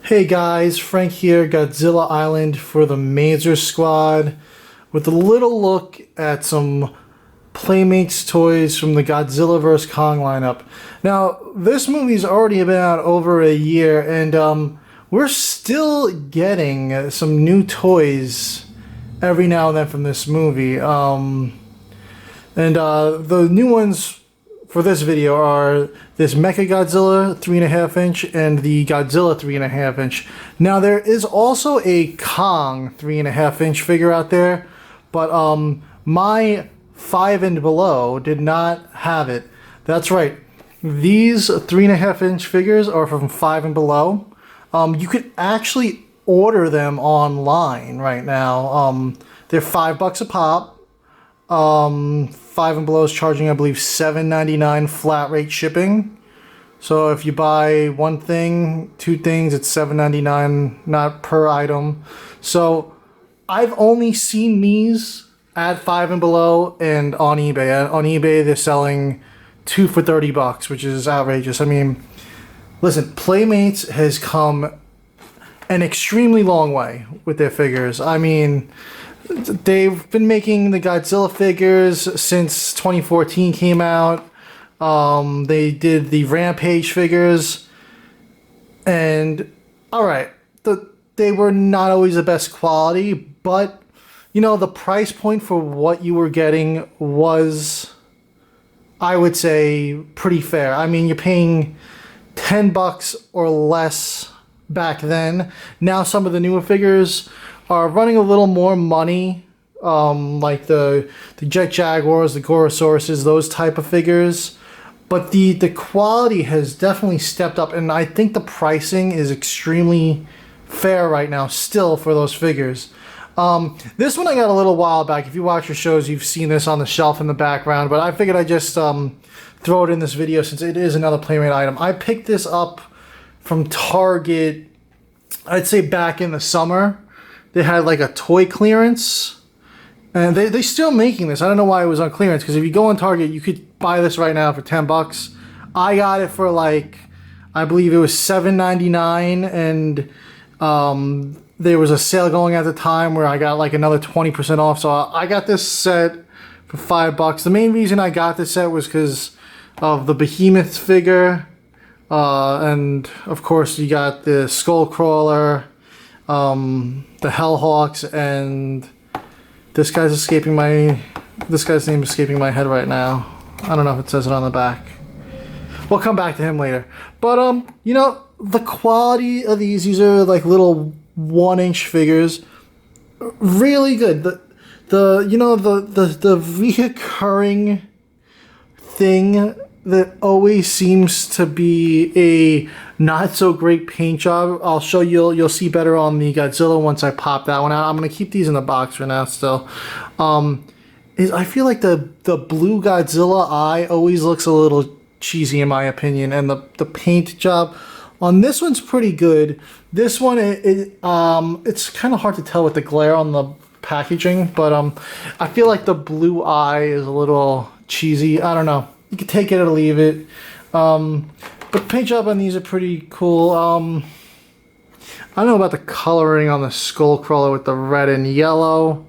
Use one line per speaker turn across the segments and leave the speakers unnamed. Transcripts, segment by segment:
Hey guys, Frank here, Godzilla Island for the Mazer Squad, with a little look at some Playmates toys from the Godzilla vs. Kong lineup. Now, this movie's already been out over a year, and we're still getting some new toys every now and then from this movie. The new ones for this video are this Mechagodzilla 3.5 inch and the Godzilla 3.5 inch. Now there is also a Kong 3.5 inch figure out there, but my 5 and below did not have it. That's right, these 3.5 inch figures are from 5 and below. You could actually order them online right now. They're $5 a pop. 5 and below is charging, I believe, $7.99 flat rate shipping. So if you buy one thing, two things, it's $7.99, not per item. So I've only seen these at 5 and below and on eBay. On eBay, they're selling 2 for $30, which is outrageous. I mean, listen, Playmates has come an extremely long way with their figures. I mean, they've been making the Godzilla figures since 2014 came out. They did the Rampage figures, and alright, they were not always the best quality, but you know, the price point for what you were getting was, I would say, pretty fair. I mean, you're paying $10 or less back then. Now some of the newer figures are running a little more money, like the Jet Jaguars, the Gorosauruses, those type of figures. But the quality has definitely stepped up, and I think the pricing is extremely fair right now still for those figures. This one I got a little while back. If you watch your shows, you've seen this on the shelf in the background, but I figured I'd just throw it in this video since it is another Playmate item. I picked this up from Target, I'd say back in the summer. They had like a toy clearance, and they're still making this. I don't know why it was on clearance, because if you go on Target, you could buy this right now for $10. I got it for like, I believe it was $7.99, and there was a sale going at the time where I got like another 20% off. So I got this set for $5. The main reason I got this set was because of the Behemoth figure, and of course you got the Skullcrawler, the Hellhawks, and this guy's name is escaping my head right now. I don't know if it says it on the back. We'll come back to him later. But you know, the quality of these are like little 1-inch figures, really good. The reoccurring thing that always seems to be a not so great paint job. I'll show you, you'll see better on the Godzilla once I pop that one out. I'm gonna keep these in the box for now still. I feel like the blue Godzilla eye always looks a little cheesy in my opinion, and the paint job on this one's pretty good. This one, it's kind of hard to tell with the glare on the packaging, but I feel like the blue eye is a little cheesy. I don't know. You can take it or leave it. But paint job on these are pretty cool. I don't know about the coloring on the Skullcrawler with the red and yellow,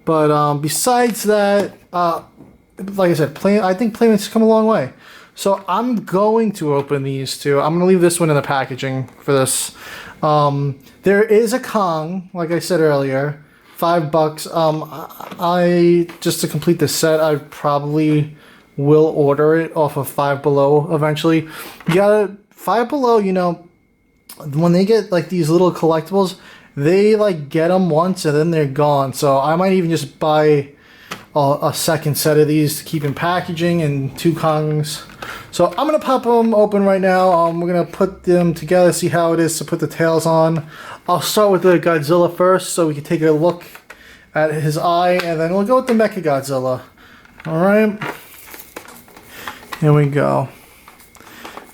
but besides that, like I said, I think Playmates has come a long way. So I'm going to open these two. I'm going to leave this one in the packaging for this. There is a Kong, like I said earlier, $5. Just to complete the set, I probably will order it off of 5 Below eventually. You gotta, 5 Below, you know, when they get like these little collectibles, they like get them once and then they're gone. So I might even just buy a second set of these to keep in packaging, and 2 Kongs. So I'm gonna pop them open right now. We're gonna put them together, see how it is to put the tails on. I'll start with the Godzilla first so we can take a look at his eye, and then we'll go with the Mechagodzilla. Alright. Here we go.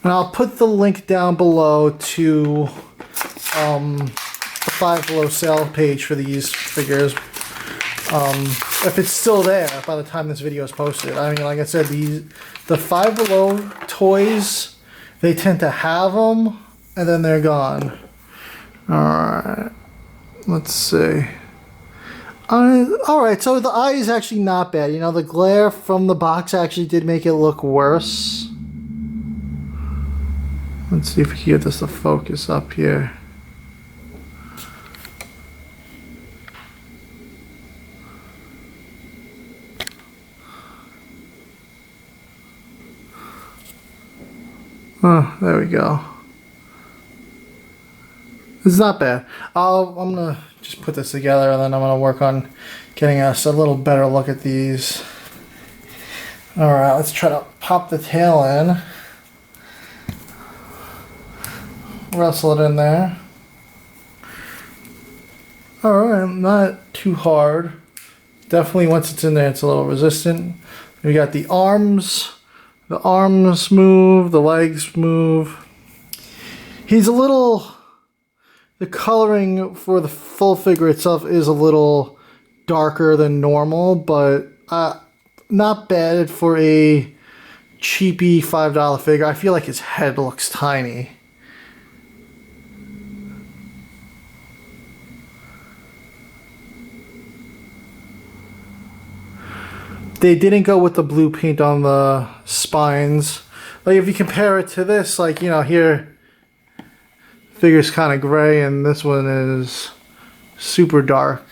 And I'll put the link down below to the 5 Below sale page for these figures. If it's still there by the time this video is posted. I mean, like I said, the 5 Below toys, they tend to have them and then they're gone. Alright, let's see. Alright, so the eye is actually not bad. You know, the glare from the box actually did make it look worse. Let's see if we can get this to focus up here. Oh, there we go. It's not bad. I'm gonna just put this together and then I'm gonna work on getting us a little better look at these. Alright, let's try to pop the tail in. Wrestle it in there. Alright, not too hard. Definitely once it's in there it's a little resistant. We got the arms. The arms move, the legs move. He's a little... The coloring for the full figure itself is a little darker than normal, but not bad for a cheapy $5 figure. I feel like his head looks tiny. They didn't go with the blue paint on the spines. Like if you compare it to this, like, you know, here figure's kind of gray and this one is super dark.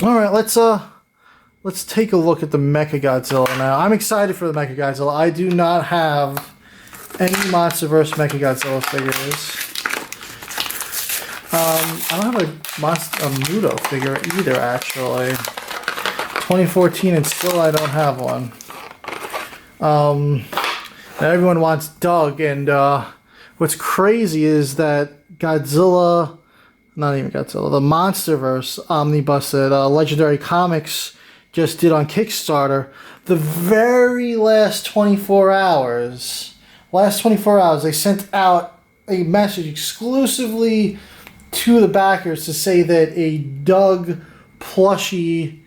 Alright, let's take a look at the Mechagodzilla now. I'm excited for the Mechagodzilla. I do not have any Monsterverse Mechagodzilla figures. I don't have a Muto figure either, actually. 2014 and still I don't have one. Everyone wants Doug, and what's crazy is that Godzilla, not even Godzilla, the Monsterverse omnibus that Legendary Comics just did on Kickstarter, the very last 24 hours, they sent out a message exclusively to the backers to say that a Doug plushie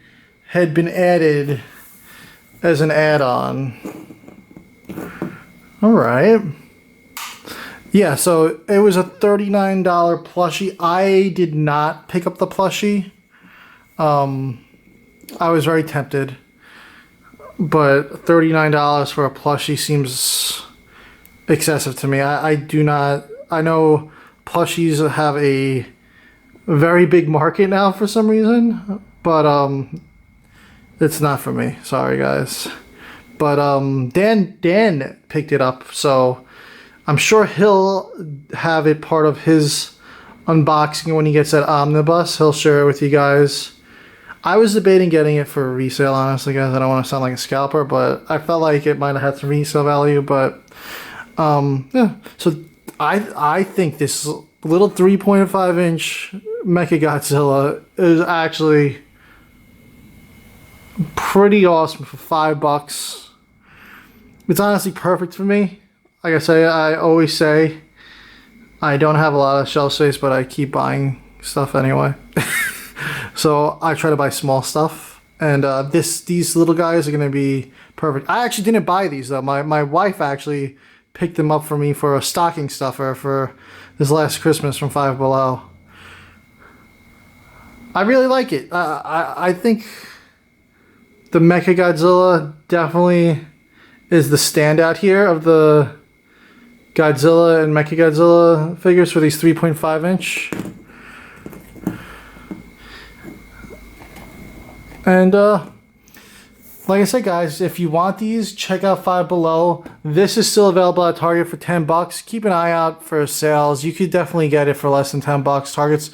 had been added as an add-on. Alright. Yeah, so it was a $39 plushie. I did not pick up the plushie. I was very tempted. But $39 for a plushie seems excessive to me. I do not... I know plushies have a very big market now for some reason. But, it's not for me. Sorry, guys. But Dan picked it up, so I'm sure he'll have it part of his unboxing when he gets that omnibus. He'll share it with you guys. I was debating getting it for resale, honestly, guys. I don't want to sound like a scalper, but I felt like it might have had some resale value. But yeah, so I think this little 3.5-inch Mechagodzilla is actually pretty awesome for $5. It's honestly perfect for me. Like I always say, I don't have a lot of shelf space, but I keep buying stuff anyway. So I try to buy small stuff, and these little guys are gonna be perfect. I actually didn't buy these though. My wife actually picked them up for me for a stocking stuffer for this last Christmas from Five Below. I really like it. I think the Mechagodzilla definitely is the standout here of the Godzilla and Mechagodzilla figures for these 3.5-inch. And like I said, guys, if you want these, check out Five Below. This is still available at Target for $10. Keep an eye out for sales. You could definitely get it for less than $10. Target's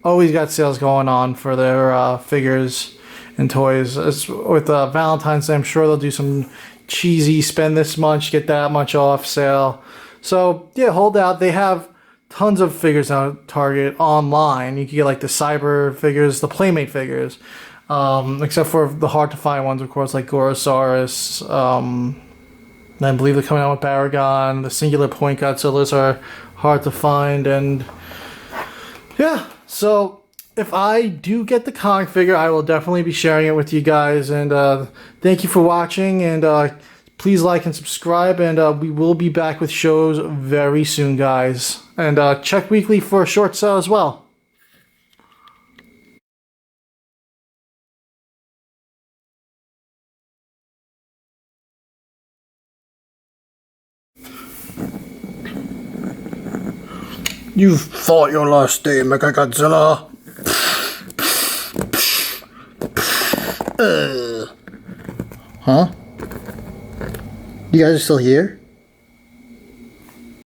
always got sales going on for their figures and toys. As with Valentine's Day, I'm sure they'll do some cheesy spend this much, get that much off sale. So yeah, hold out. They have tons of figures out at Target online. You can get like the Cyber figures, the Playmate figures, except for the hard to find ones, of course, like Gorosaurus. I believe they're coming out with Baragon. The Singular Point Godzillas are hard to find, and yeah. So if I do get the Kong figure, I will definitely be sharing it with you guys. And thank you for watching, and Please like and subscribe, and we will be back with shows very soon, guys. And check weekly for a short sale as well. You've fought your last day, Mechagodzilla. Huh? You guys are still here?